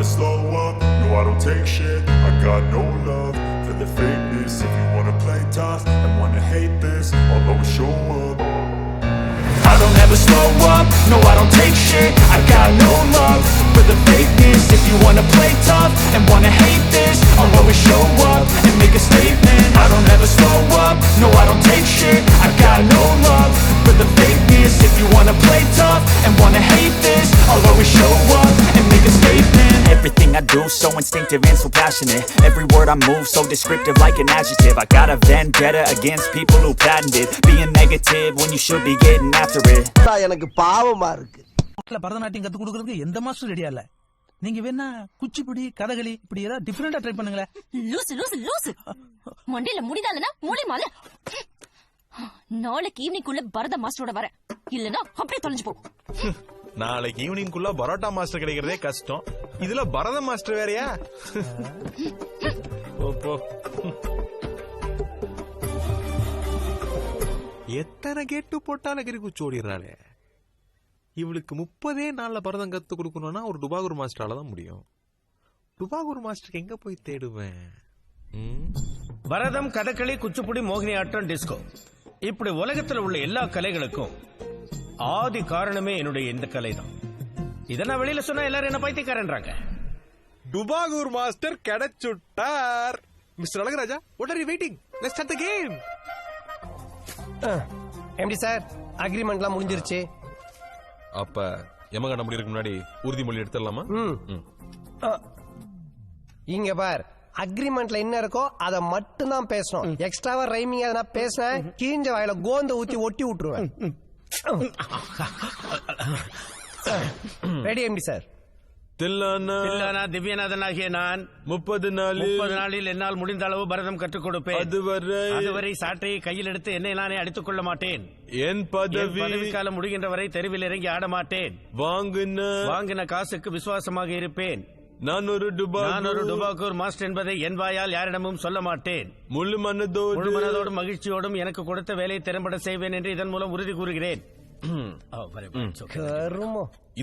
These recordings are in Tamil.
never slow up, no I don't take shit. I got no love for the fakeness. If you wanna play tough and wanna hate this, I'll always show up. I don't ever slow up, no I don't take shit. I got no love for the fakeness. If you wanna play tough and wanna hate this, I'll always show up and make a statement. I don't ever slow up, no I don't take shit. I got no love for the fakeness. If you wanna play tough and wanna hate this, I'll always show up and make a statement. Everything I do so instinctive and so passionate. Every word I move so descriptive like an adjective. I got a vendetta against people who patented being negative when you should be getting after it. எனக்கு பாவமா இருக்கு. பரதநாட்டியம் கத்து கொடுக்கறதுக்கு எந்த மாஸ்டர் ரெடியா இல்ல. நீங்க வேணா குச்சிப்புடி கதகளி இப்படி ஏதாவது டிஃபரெண்டா ட்ரை பண்ணுங்களேன். லூசு மண்டையில முடிதாலனா மூளைமால. நாளைக்கு ஈவினிங்குள்ள பரத மாஸ்டரோட வர. இல்லனா அப்படியே தொலைஞ்சு போ. நாளைக்கு ஈவினிங்குள்ள பரோட்டா மாஸ்டர் கிடைக்கிறதே கஷ்டம். இதுல பரத மாஸ்டர் வேறயா? போ. எத்தனை கேட்டு போட்டாலும் கிரிக்குச்சி ஓடிடுறாளே. இவளுக்கு 30 நாள்ல பரதம் கத்து கொடுக்கணும்னா ஒரு டுபாகூர் மாஸ்டரால தான் முடியும். டுபாகூர் மாஸ்டருக்கு எங்க போய் தேடுவேன்? பரதம், கதகளி, குச்சிப்புடி, மோகினி ஆட்டம், டிஸ்கோ இப்படி உலகத்துல உள்ள எல்லா கலைகளுக்கும் ஆதி காரணமே என்னுடைய இந்த கலை தான். இத நான் வெளியில சொன்னா எல்லாரும் என்ன பைத்தியக்காரன்றாங்க. டுபாகூர் மாஸ்டர் கிடைச்சுட்டார். Mister Alagaraja, what are you waiting? Let's start the game. MD sir, அக்ரிமெண்ட்லாம் முடிஞ்சிருச்சு. அப்ப யமகண்ட முடியறதுக்கு முன்னாடி உறுதிமொழி எடுத்துடலாமா? இங்க பார், அக்ரிமெண்ட்ல என்ன இருக்கோ அதை மட்டும் தான் பேசணும். எக்ஸ்ட்ராவா ரைமிங் எதனா பேசினேன் கீஞ்ச வாயில கோந்த ஊத்தி ஒட்டி விட்டுருவேன். Ready MD sir? தில்லானா திவ்யநாதனாகிய நான் 30 நாளில் என்னால் முடிந்த அளவு பரதம் கற்றுக் கொடுப்பேன். அதுவரை சாட்டையை கையில் எடுத்து என்னை நானே அடித்துக் கொள்ள மாட்டேன். என் பதவி காலம் முடிகின்ற வரை தெருவில் இறங்கி ஆட மாட்டேன். வாங்கின காசுக்கு விசுவாசமாக இருப்பேன். நான் ஒரு டுபாகூர் மாஸ்டர் என்பதை என் வாயால் யாரிடமும் சொல்ல மாட்டேன். முழு மனதோடும் மகிழ்ச்சியோடும் எனக்கு கொடுத்த வேலையை திறம்பட செய்வேன் என்று இதன் மூலம் உறுதி கூறுகிறேன்.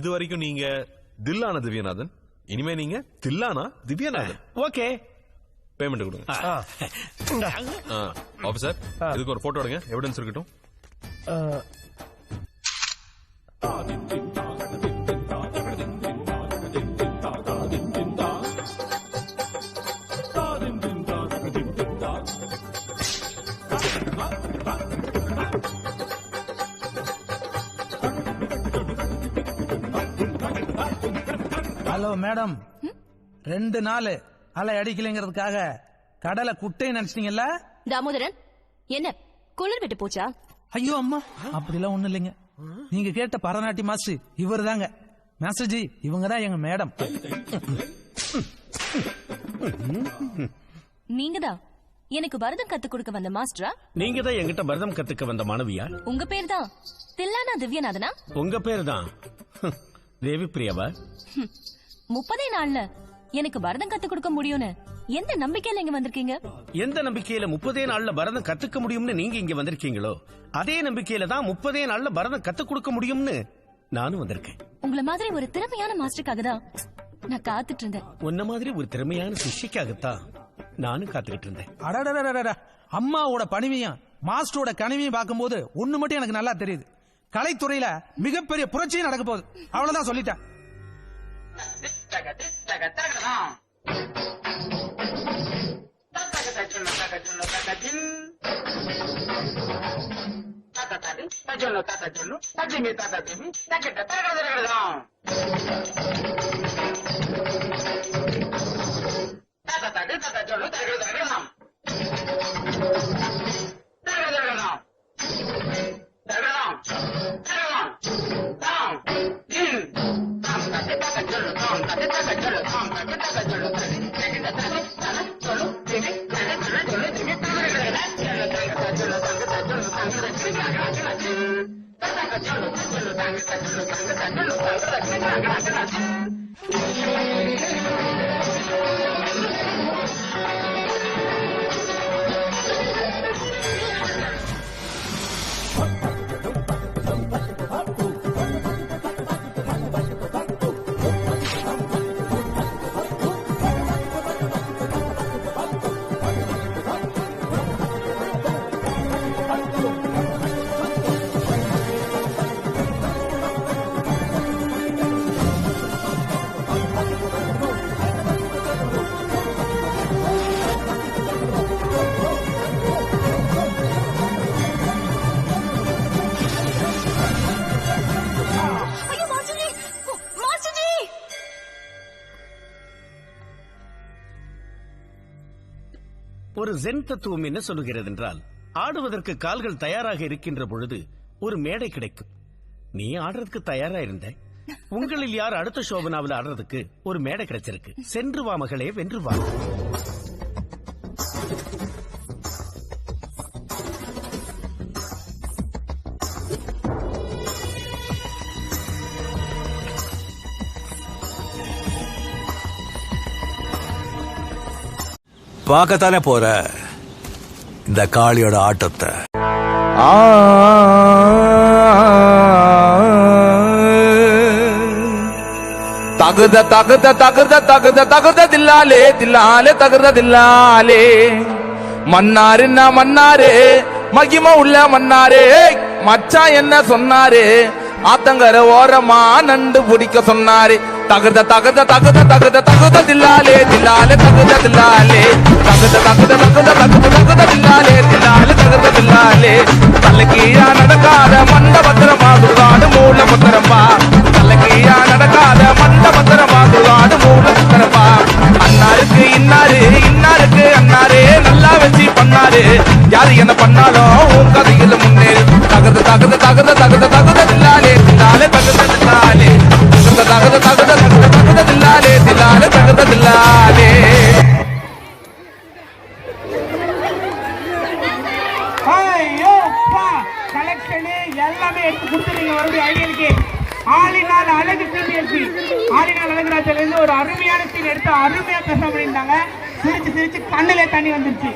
இது வரைக்கும் நீங்க தில்லானா திவ்யநாதன், இனிமே நீங்க தில்லானா திவ்யநாதன். ஓகே, பேமெண்ட் கொடுங்க. ஆபீசர், இதுக்கு ஒரு போட்டோ எடுங்க, எவிடன்ஸ் இருக்கட்டும். ஹலோ மேடம், 2 நாள் அலை அடிக்கலைங்கிறதுக்காக கடலை குட்டை நினைச்சிட்டீங்கல்ல? தாமோதரன், என்ன குளிர் விட்டு போச்சா? ஐயோ அம்மா, அப்படிலாம் ஒண்ணு இல்லைங்க. நீங்க கேட்ட பரதநாட்டிய மாஸ்டர் இவர் தாங்க. மாஸ்டர்ஜி, இவங்க தான் எங்க மேடம். நீங்கதான் எனக்கு பரதம் கத்து கொடுக்க வந்த மாஸ்டரா? நீங்க தான் என்கிட்ட பரதம் கத்துக்க வந்த மாணவியா? உங்க பேர் தான் தில்லானா திவ்யநாதனா? உங்க பேர் தான் தேவி பிரியாவா? 30 நாள்ல எனக்கு பரதம் கத்து கொடுக்க முடியும்னு எந்த நம்பிக்கையில இங்க வந்திருக்கீங்க? எந்த நம்பிக்கையில 30 நாள்ல பரதம் கத்துக்க முடியும்னு நீங்க இங்க வந்திருக்கீங்களோ அதே நம்பிக்கையில தான் 30 நாள்ல பரதம் கத்து கொடுக்க முடியும்னு நானும் வந்திருக்கேன். உங்களை மாதிரி ஒரு திறமையான மாஸ்டருக்காக தான் நான் காத்துட்டு இருந்தேன். உன்ன மாதிரி ஒரு திறமையான சிஷ்யக்காகத்தான் நானும் காத்துக்கிட்டு இருந்தேன். அம்மாவோட பணிவையும் மாஸ்டரோட கனிவையும் பார்க்கும்போது ஒண்ணு மட்டும் எனக்கு நல்லா தெரியுது. கலைத்துறையில மிகப்பெரிய புரட்சியும் நடக்க போகுது. அவ்வளவுதான் சொல்லிட்டேன். ஒரு ஜென் தத்துவம் என்ன சொல்லுகிறது என்றால், ஆடுவதற்கு கால்கள் தயாராக இருக்கின்ற பொழுது ஒரு மேடை கிடைக்கும். நீ ஆடுறதுக்கு தயாரா இருந்த. உங்களில் யார் அடுத்த சோபனாவில் ஆடுறதுக்கு ஒரு மேடை கிடைச்சிருக்கு. சென்று வா மகளே, வென்று வா. பார்க்கத்தானே போற இந்த காளியோட ஆட்டத்தை. தகுத தகுத தகுத தகுத தகுத தில்லாலே தில்லாலே தகுத தில்லாலே மன்னாரு நான் மன்னாரு மகிம உள்ள மன்னாரு மச்சா என்ன சொன்னாரு ஆத்தங்கர ஓரமா நண்டு பிடிக்க சொன்னாரு. தகுத தகுத தகுத தகுத தகுத தில்லாலே தில்லாலே தகுத தில்லாலே தகுத தகுத தகுத தகுத தகுத தில்லாலே தில்லாலே தகுத தில்லாலே தலைக்கீழா நடக்காத மண்ட பத்திரமா துர்காடு மூல பத்திரமா தலைக்கீழா நடக்காத மண்ட பத்திரமா துர்காடு மூல பத்திரமா. அண்ணாருக்கு இன்னாரு இன்னாருக்கு அண்ணாரே நல்லா வச்சு பண்ணாரு. யாரு என்ன பண்ணாலும் உன் கதையில முன்னேறு. தகுத தகுத தகுத தகுத தகுத தில்லாலே தில்லாலே தகுத தில்லாலே தகுத தகுத தகுத தகுத தகுத தில்லாலே தில்லாலே தகுத தில்லாலே. கலெக்ஷனு எல்லாமே எடுத்து கொடுத்துருங்க. மறுபடியும் ஐடியலுக்கு ஆளினால் அழகு சிபிஎஸ்சி ஆளினால் அழகுராஜில இருந்து ஒரு அருமையான சீன் எடுத்து அருமையா பேச பண்ணியிருந்தாங்க. சிரிச்சு சிரிச்சு கண்ணிலே தண்ணி வந்துருச்சு.